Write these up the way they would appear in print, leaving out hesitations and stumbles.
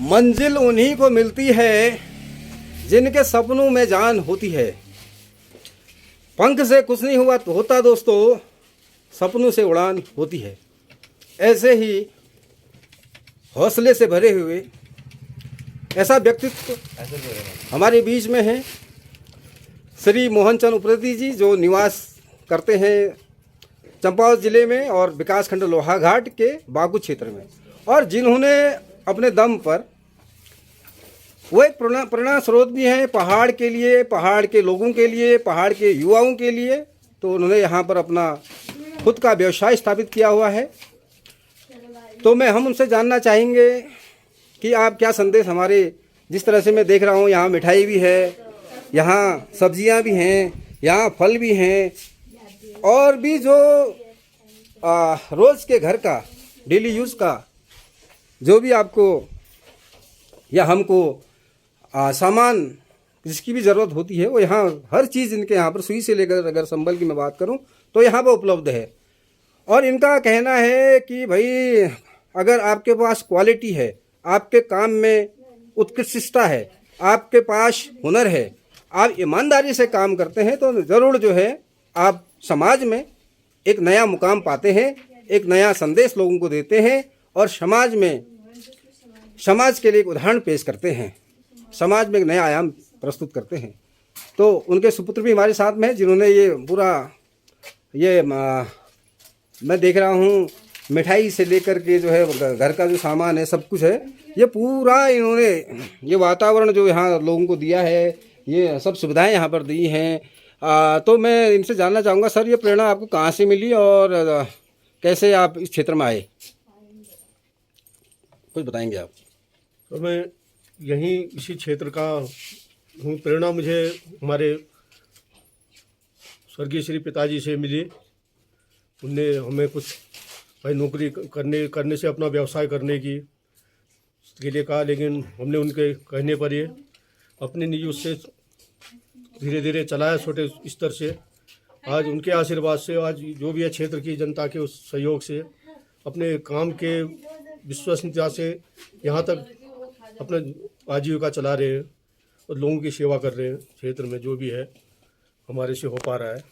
मंजिल उन्हीं को मिलती है जिनके सपनों में जान होती है। पंख से कुछ नहीं होता दोस्तों, सपनों से उड़ान होती है। ऐसे ही हौसले से भरे हुए ऐसा व्यक्तित्व हमारे बीच में है श्री मोहनचंद उप्रेती जी, जो निवास करते हैं चंपावत जिले में और विकासखंड लोहाघाट के बागू क्षेत्र में, और जिन्होंने अपने दम पर वो एक प्रेरणा स्रोत भी हैं पहाड़ के लिए, पहाड़ के लोगों के लिए, पहाड़ के युवाओं के लिए। तो उन्होंने यहाँ पर अपना खुद का व्यवसाय स्थापित किया हुआ है। तो हम उनसे जानना चाहेंगे कि आप क्या संदेश हमारे, जिस तरह से मैं देख रहा हूँ यहाँ मिठाई भी है, यहाँ सब्जियाँ भी हैं, यहाँ फल भी हैं, और भी जो रोज़ के घर का डेली यूज़ का जो भी आपको या हमको सामान जिसकी भी ज़रूरत होती है, वो यहाँ हर चीज़ इनके यहाँ पर सुई से लेकर अगर संबल की मैं बात करूँ तो यहाँ पर उपलब्ध है। और इनका कहना है कि भाई अगर आपके पास क्वालिटी है, आपके काम में उत्कृष्टता है, आपके पास हुनर है, आप ईमानदारी से काम करते हैं, तो ज़रूर जो है आप समाज में एक नया मुकाम पाते हैं, एक नया संदेश लोगों को देते हैं, और समाज के लिए एक उदाहरण पेश करते हैं, समाज में एक नया आयाम प्रस्तुत करते हैं। तो उनके सुपुत्र भी हमारे साथ में हैं, जिन्होंने ये पूरा मैं देख रहा हूँ मिठाई से लेकर के जो है घर का जो सामान है सब कुछ है, ये पूरा इन्होंने ये वातावरण जो यहाँ लोगों को दिया है, ये सब सुविधाएं यहाँ पर दी हैं। तो मैं इनसे जानना चाहूँगा, सर ये प्रेरणा आपको कहाँ से मिली और कैसे आप इस क्षेत्र में आए, कुछ बताएंगे आप? तो मैं यहीं इसी क्षेत्र का हूँ। प्रेरणा मुझे हमारे स्वर्गीय श्री पिताजी से मिली। उनने हमें कुछ भाई नौकरी करने से अपना व्यवसाय करने के लिए कहा, लेकिन हमने उनके कहने पर ये अपनी निजी उससे धीरे धीरे चलाया छोटे स्तर से। आज उनके आशीर्वाद से आज जो भी है क्षेत्र की जनता के उस सहयोग से अपने काम के विश्वसनीयता से यहाँ तक अपना आजीविका चला रहे हैं और लोगों की सेवा कर रहे हैं। क्षेत्र में जो भी है हमारे से हो पा रहा है।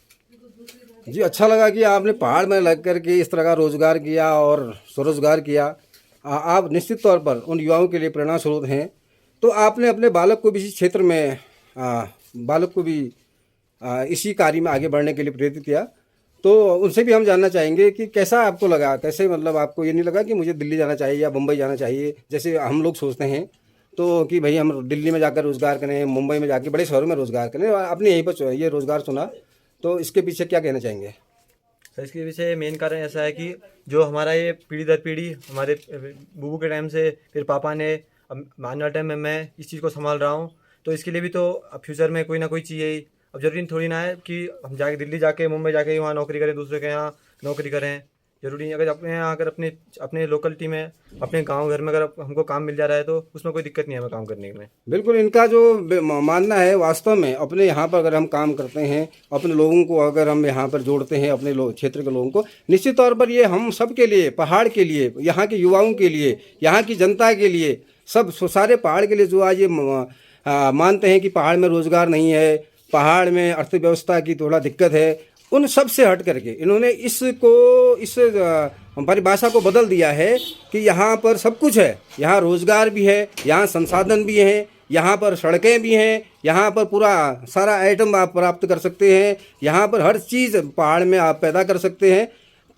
जी, अच्छा लगा कि आपने पहाड़ में लग कर के इस तरह का रोज़गार किया और स्वरोजगार किया। आप निश्चित तौर पर उन युवाओं के लिए प्रेरणा स्रोत हैं। तो आपने अपने बालक को भी इसी क्षेत्र में इसी कार्य में आगे बढ़ने के लिए प्रेरित किया। तो उनसे भी हम जानना चाहेंगे कि कैसा आपको लगा, कैसे मतलब आपको ये नहीं लगा कि मुझे दिल्ली जाना चाहिए या मुंबई जाना चाहिए, जैसे हम लोग सोचते हैं तो कि भाई हम दिल्ली में जाकर रोज़गार करें, मुंबई में जाकर बड़े शहरों में रोज़गार करें, आपने यहीं पर ये रोज़गार चुना, तो इसके पीछे क्या कहना चाहेंगे? सर इसके पीछे मेन कारण ऐसा है कि जो हमारा ये पीढ़ी दर पीढ़ी हमारे बूबू के टाइम से फिर पापा ने, अब आने वाले टाइम में मैं इस चीज़ को संभाल रहा हूँ। तो इसके लिए भी तो फ्यूचर में कोई ना कोई चाहिए ही। अब जरूरी थोड़ी ना है कि हम जाके दिल्ली जाके मुंबई जाके वहाँ नौकरी करें, दूसरे के यहाँ नौकरी करें। जरूरी नहीं, अगर अपने यहाँ अगर अपने लोकलिटी में अपने गांव घर में अगर हमको काम मिल जा रहा है तो उसमें कोई दिक्कत नहीं है हमें काम करने में। बिल्कुल, इनका जो मानना है वास्तव में अपने यहाँ पर अगर हम काम करते हैं, अपने लोगों को अगर हम यहाँ पर जोड़ते हैं, अपने क्षेत्र के लोगों को, निश्चित तौर पर ये हम सब के लिए, पहाड़ के लिए, यहाँ के युवाओं के लिए, यहाँ की जनता के लिए, सब सारे पहाड़ के लिए जो आज ये मानते हैं कि पहाड़ में रोज़गार नहीं है, पहाड़ में अर्थव्यवस्था की थोड़ा दिक्कत है, उन सब से हट करके इन्होंने इस परिभाषा को बदल दिया है कि यहाँ पर सब कुछ है, यहाँ रोज़गार भी है, यहाँ संसाधन भी हैं, यहाँ पर सड़कें भी हैं, यहाँ पर पूरा सारा आइटम आप प्राप्त कर सकते हैं, यहाँ पर हर चीज़ पहाड़ में आप पैदा कर सकते हैं।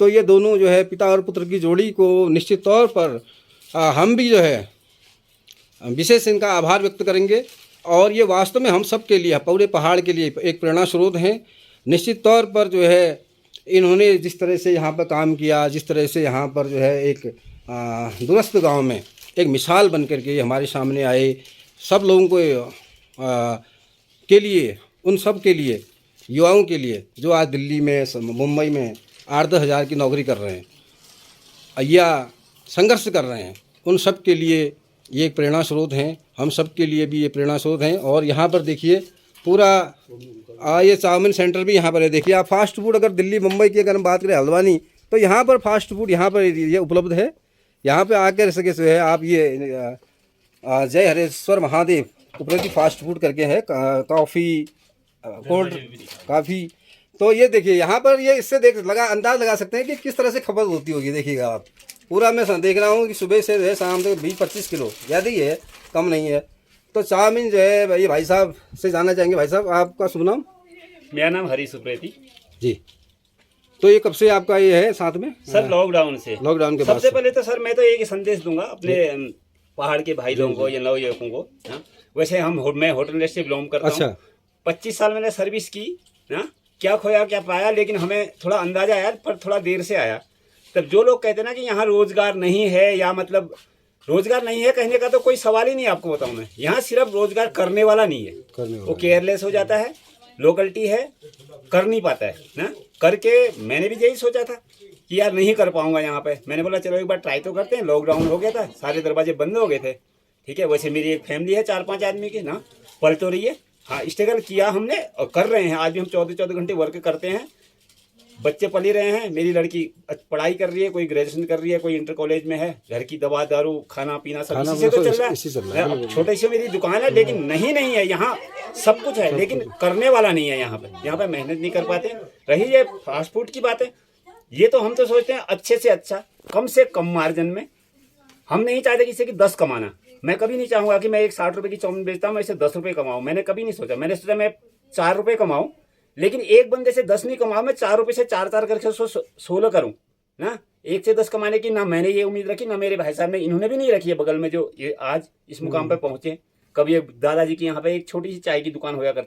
तो ये दोनों जो है पिता और पुत्र की जोड़ी को निश्चित तौर पर हम भी जो है विशेष इनका आभार व्यक्त करेंगे। और ये वास्तव में हम सब के लिए, पूरे पहाड़ के लिए एक प्रेरणा स्रोत हैं। निश्चित तौर पर जो है इन्होंने जिस तरह से यहाँ पर काम किया, जिस तरह से यहाँ पर जो है एक दूरस्थ गांव में एक मिसाल बन कर के हमारे सामने आए, सब लोगों को के लिए, उन सब के लिए, युवाओं के लिए जो आज दिल्ली में, मुंबई में 8-10 हज़ार की नौकरी कर रहे हैं या संघर्ष कर रहे हैं, उन सब के लिए ये एक प्रेरणा स्रोत हैं। हम सब के लिए भी ये प्रेरणा स्रोत हैं। और यहाँ पर देखिए पूरा ये चाउमीन सेंटर भी यहाँ पर है। देखिए आप फास्ट फूड, अगर दिल्ली मुंबई की अगर हम बात करें हल्द्वानी, तो यहाँ पर फास्ट फूड यहाँ पर ये उपलब्ध है। यहाँ पे आकर सके जो है आप ये जय हरेश्वर महादेव उपरती फास्ट फूड करके है, कॉफ़ी, कोल्ड काफ़ी। तो ये देखिए यहाँ पर ये इससे अंदाज लगा सकते हैं कि किस तरह से खपत होती होगी। देखिएगा आप, पूरा मैं देख रहा हूँ कि सुबह से जो है शाम तक 20-25 किलो, ज़्यादा ही है, कम नहीं है। तो चाउमीन जो है ये भाई साहब से जानना चाहेंगे। भाई साहब आपका शुभ नाम? मेरा नाम हरीश उप्रेती जी। तो ये कब से आपका ये है साथ में? सर लॉकडाउन से। लॉकडाउन के बाद सबसे पहले तो सर मैं तो एक संदेश दूंगा अपने पहाड़ के भाई लोगों को या नवयुवकों को। हाँ, वैसे मैं होटल इंडस्ट्री बिलोंग करता हूँ। अच्छा। 25 साल मैंने सर्विस की। हाँ, क्या खोया क्या पाया, लेकिन हमें थोड़ा अंदाजा आया, पर थोड़ा देर से आया। तब जो लोग कहते हैं ना कि यहाँ रोजगार नहीं है, या मतलब रोजगार नहीं है कहने का तो कोई सवाल ही नहीं। आपको बताऊं मैं, यहाँ सिर्फ रोजगार करने वाला नहीं है, वो केयरलेस हो जाता है, लोकलिटी है, कर नहीं पाता है ना। करके मैंने भी यही सोचा था कि यार नहीं कर पाऊंगा यहाँ पे। मैंने बोला चलो एक बार ट्राई तो करते हैं। लॉकडाउन हो गया था, सारे दरवाजे बंद हो गए थे। ठीक है, वैसे मेरी एक फैमिली है 4-5 आदमी की ना, पल तो रही है। हाँ, स्ट्रगल किया हमने और कर रहे हैं। आज भी हम 14-14 घंटे वर्क करते हैं। बच्चे पल ही रहे हैं। मेरी लड़की पढ़ाई कर रही है, कोई ग्रेजुएशन कर रही है, कोई इंटर कॉलेज में है। घर की दवा दारू खाना पीना सब इसी से तो चल रहा है। छोटे से मेरी दुकान है, लेकिन नहीं है यहाँ सब कुछ है, लेकिन करने वाला नहीं है यहाँ पे। यहाँ पे मेहनत नहीं कर पाते। रही ये फास्ट फूड की बात है, ये तो हम तो सोचते हैं अच्छे से अच्छा, कम से कम मार्जिन में। हम नहीं चाहते किसी की 10 कमाना। मैं कभी नहीं चाहूंगा कि मैं एक 60 रुपए की चाउमीन बेचता हूँ, मैं इसे 10 रुपए कमाऊँ। मैंने कभी नहीं सोचा। मैंने सोचा मैं 4 रुपए कमाऊँ, लेकिन एक बंदे से 10 नहीं कमाऊँ, मैं 4 रुपए से 4 करके 16 करूँ ना। 1 से 10 कमाने की ना मैंने ये उम्मीद रखी, ना मेरे भाई साहब ने, इन्होंने भी नहीं रखी है बगल में जो ये आज इस मुकाम पर पहुंचे। कभी दादाजी की यहाँ पे एक छोटी सी चाय की दुकान होया करती